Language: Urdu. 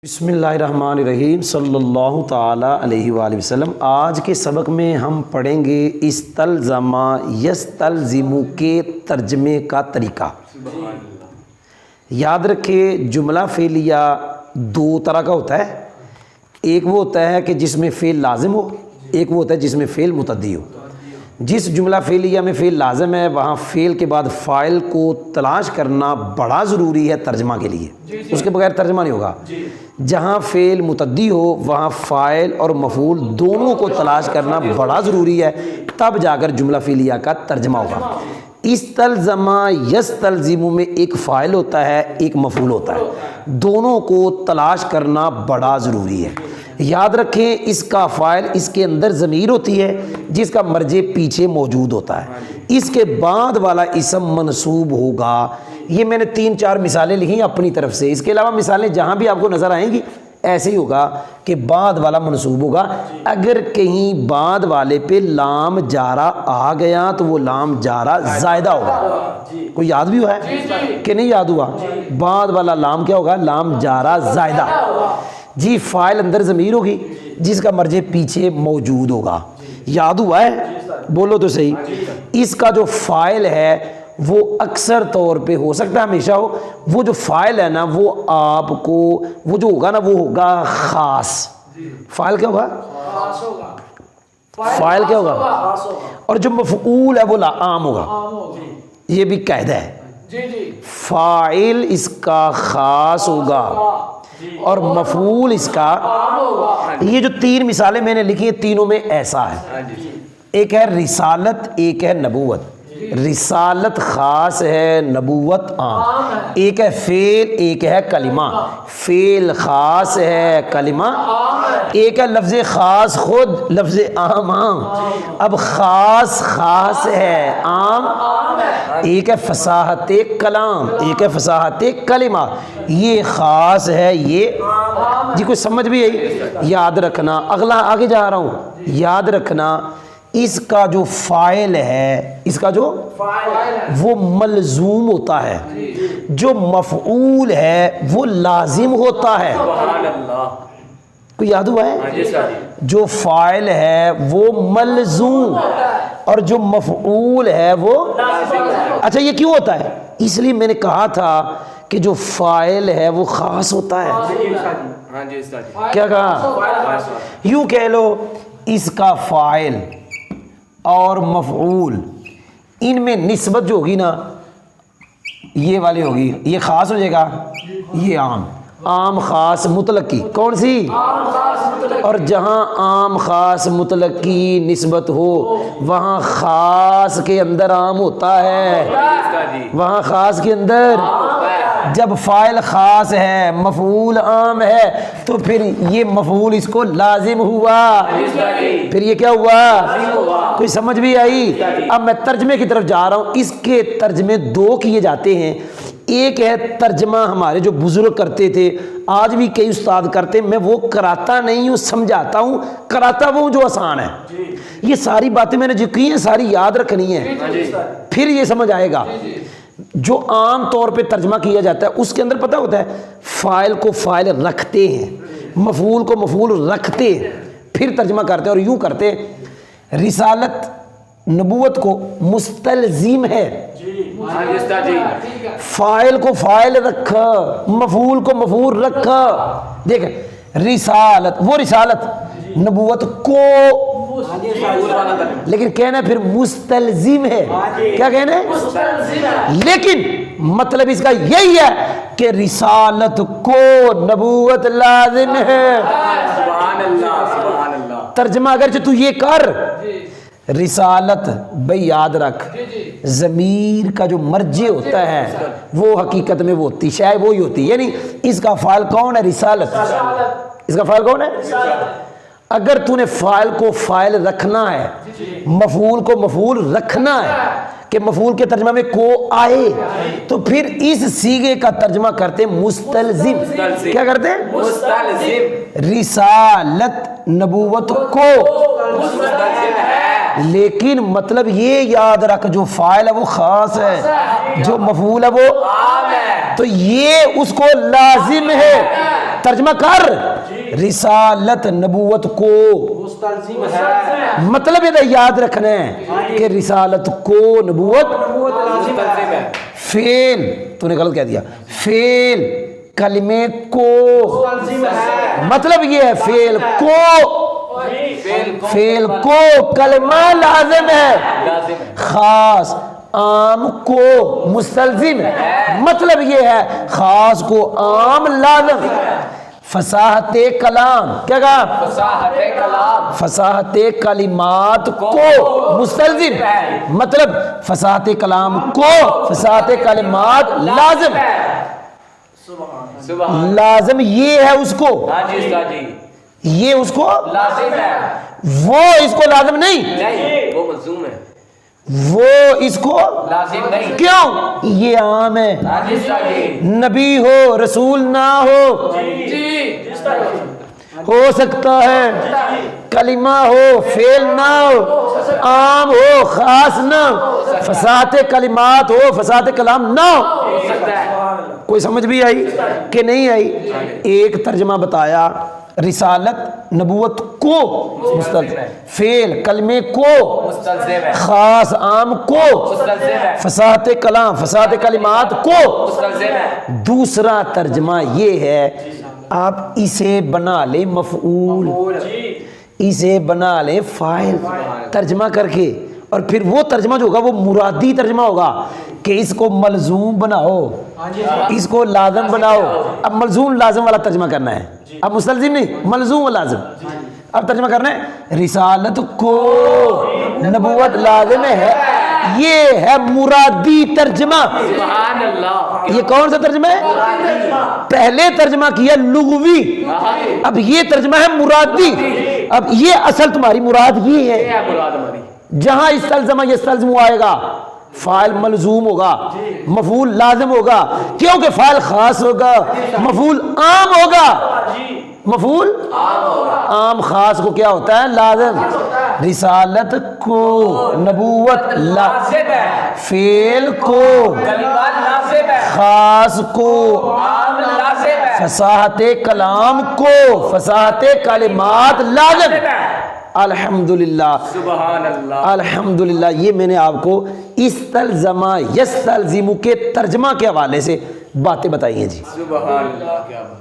بسم اللہ الرحمن الرحیم صلی اللہ تعالیٰ علیہ وآلہ وسلم۔ آج کے سبق میں ہم پڑھیں گے استلزم یستلزم کے ترجمے کا طریقہ۔ یاد رکھیں جملہ فعلیہ دو طرح کا ہوتا ہے، ایک وہ ہوتا ہے کہ جس میں فعل لازم ہو، ایک وہ ہوتا ہے جس میں فعل متعدی ہو۔ جس جملہ فعلیہ میں فعل لازم ہے وہاں فعل کے بعد فاعل کو تلاش کرنا بڑا ضروری ہے ترجمہ کے لیے، اس کے بغیر ترجمہ نہیں ہوگا۔ جہاں فعل متعدی ہو وہاں فاعل اور مفعول دونوں کو تلاش کرنا بڑا ضروری ہے، تب جا کر جملہ فعلیہ کا ترجمہ ہوگا۔ استلزم یستلزم میں ایک فاعل ہوتا ہے ایک مفعول ہوتا ہے، دونوں کو تلاش کرنا بڑا ضروری ہے۔ یاد رکھیں اس کا فاعل اس کے اندر ضمیر ہوتی ہے جس کا مرجع پیچھے موجود ہوتا ہے، اس کے بعد والا اسم منصوب ہوگا۔ یہ میں نے 3-4 مثالیں لکھی اپنی طرف سے، اس کے علاوہ مثالیں جہاں بھی آپ کو نظر آئیں گی ایسے ہی ہوگا کہ بعد والا منصوب ہوگا۔ اگر کہیں بعد والے پہ لام جارہ آ گیا تو وہ لام جارہ زائدہ ہوگا۔ کوئی یاد بھی ہوا ہے کہ نہیں یاد ہوا؟ بعد والا لام کیا ہوگا؟ لام جارہ زائدہ۔ جی فاعل اندر ضمیر ہوگی جس کا مرجع پیچھے موجود ہوگا۔ یاد ہوا ہے؟ بولو تو صحیح۔ اس کا جو فاعل ہے وہ اکثر طور پہ ہو سکتا ہے ہمیشہ ہو، وہ جو فاعل ہے نا وہ آپ کو وہ جو ہوگا نا وہ ہوگا خاص۔ فاعل کیا ہوگا؟ فاعل کیا ہوگا؟ اور جو مفعول ہے وہ عام ہوگا۔ یہ بھی قاعدہ ہے، فاعل اس کا خاص ہوگا اور مفعول اس کا۔ یہ جو 3 مثالیں میں نے لکھی ہیں تینوں میں ایسا ہے، ایک ہے رسالت ایک ہے نبوت۔ رسالت خاص ہے نبوت عام، ایک ہے فعل ایک ہے کلمہ۔ فعل خاص ہے کلمہ ایک ہے لفظ خاص خود لفظ عام عام۔ اب خاص خاص ہے عام ایک ہے فصاحت کلام ایک ہے فصاحت کلمہ۔ یہ خاص ہے یہ جی کوئی سمجھ بھی ہے؟ یاد رکھنا اگلا آگے جا رہا ہوں، یاد رکھنا اس کا جو فاعل ہے اس کا جو وہ ملزوم ہوتا ہے، جو مفعول ہے وہ لازم ہوتا ہے۔ کوئی یاد ہوا ہے؟ جو فاعل ہے وہ ملزوم اور جو مفعول ہے وہ اچھا یہ کیوں ہوتا ہے؟ اس لیے میں نے کہا تھا کہ جو فاعل ہے وہ خاص ہوتا ہے۔ کیا کہا؟ یوں کہہ لو اس کا فاعل اور مفعول ان میں نسبت جو ہوگی نا یہ والی ہوگی، یہ خاص ہو جائے گا یہ عام۔ عام خاص مطلق کی کون سی؟ اور جہاں عام خاص مطلق کی نسبت ہو وہاں خاص کے اندر عام ہوتا ہے، وہاں خاص کے اندر۔ جب فاعل خاص ہے مفعول عام ہے تو پھر یہ مفعول اس کو لازم ہوا، پھر یہ کیا ہوا؟ کوئی سمجھ بھی آئی؟ اب میں ترجمے کی طرف جا رہا ہوں۔ اس کے ترجمے 2 کیے جاتے ہیں، ایک ہے ترجمہ ہمارے جو بزرگ کرتے تھے، آج بھی کئی استاد کرتے ہیں، میں وہ کراتا نہیں ہوں سمجھاتا ہوں، کراتا وہ جو آسان ہے۔ یہ ساری باتیں میں نے جو کی ہیں ساری یاد رکھنی ہے، پھر یہ سمجھ آئے گا۔ جو عام طور پہ ترجمہ کیا جاتا ہے اس کے اندر پتہ ہوتا ہے فاعل کو فاعل رکھتے ہیں، مفعول کو مفعول رکھتے ہیں، پھر ترجمہ کرتے ہیں اور یوں کرتے ہیں رسالت نبوت کو مستلزم ہے، فاعل کو فاعل رکھا مفعول کو مفعول رکھا۔ دیکھ رسالت وہ رسالت نبوت کو، لیکن کہنا ہے پھر مستلزم ہے۔ کیا کہنا ہے؟ لیکن مطلب اس کا یہی ہے کہ رسالت کو نبوت لازم ہے۔ ترجمہ اگرچہ تو یہ کر رسالت بھئی یاد رکھ ضمیر کا جو مرجع ہوتا ہے وہ حقیقت میں وہ ہوتی شاید وہی ہوتی، یعنی اس کا فاعل کون ہے؟ رسالت۔ اس کا فاعل کون ہے؟ اگر تو نے فاعل کو فاعل رکھنا ہے مفعول کو مفعول رکھنا ہے کہ مفعول کے ترجمہ میں کو آئے تو پھر اس صیغے کا ترجمہ کرتے مستلزم۔ کیا کرتے ہیں؟ مستلزم۔ رسالت نبوت کو، لیکن مطلب یہ یاد رکھ جو فاعل ہے وہ خاص ہے جو مفعول ہے وہ عام ہے، تو یہ اس کو لازم ہے ترجمہ کر رسالت نبوت کو مستلزم ہے، مطلب یہ یاد رکھنا ہے کہ رسالت کو نبوت مستلزم ہے، فعل تو نے غلط کہہ دیا، فعل کلمے کو مستلزم ہے، مطلب یہ ہے فعل کو، فعل کو کلمہ لازم ہے، لازم ہے، خاص عام کو مستلزم ہے، مطلب یہ ہے خاص کو عام لازم، فصاحت کلام کیا کہا، فصاحت کلام فصاحت کلمات کو مستلزم، مطلب فصاحت کلام کو فصاحت کلمات لازم، سبحان، لازم یہ ہے اس کو، ہاں جی استاد جی، یہ اس کو، لازم ہے، وہ اس کو لازم نہیں، نہیں وہ ملزوم ہے، وہ اس کو لازم نہیں، کیوں، یہ عام ہے، ہاں جی استاد جی، نبی ہو رسول نہ ہو، جی ہو سکتا ہے کلمہ ہو فعل نہ ہو، عام ہو خاص نہ ہو، فصاحت کلمات ہو فصاحت کلام نہ ہو، ہو سکتا ہے، کوئی سمجھ بھی آئی کہ نہیں آئی؟ ایک ترجمہ بتایا رسالت نبوت کو مستلزم، فعل کلمے کو مستلزم ہے، خاص عام کو مستلزم ہے، فصاحت کلام فصاحت کلمات کو، مستلزم ہے، دوسرا ترجمہ یہ ہے آپ اسے بنا لیں مفعول، اسے بنا لیں فاعل ترجمہ کر کے، اور پھر وہ ترجمہ جو ہوگا وہ مرادی ترجمہ ہوگا کہ اس کو ملزوم بناؤ، اس کو لازم بناؤ، اب ملزوم لازم والا ترجمہ کرنا ہے، اب مستلزم نہیں ملزوم و لازم، اب ترجمہ کرنا ہے رسالت کو نبوت لازم ہے، یہ ہے مرادی ترجمہ، سبحان اللہ، یہ کون سا ترجمہ ہے؟ پہلے ترجمہ کیا لغوی، اب یہ ترجمہ ہے مرادی، اب یہ اصل تمہاری مراد یہ ہے، کیا مراد ہماری، جہاں استلزمہ یستلزم آئے گا فاعل ملزوم ہوگا، مفعول لازم ہوگا، کیونکہ فاعل خاص ہوگا، مفعول عام ہوگا، مفعول عام، خاص کو کیا ہوتا ہے لازم، رسالت کو نبوت لازم ہے، فعل کو کلمات لازم ہے، خاص کو عام لازم ہے، فصاحت کلام کو فصاحت کلمات لازم، الحمدللہ سبحان اللہ، الحمدللہ، یہ میں نے آپ کو استلزمہ یستلزم کے ترجمہ کے حوالے سے باتیں بتائی ہیں جی۔ سبحان اللہ، کیا بات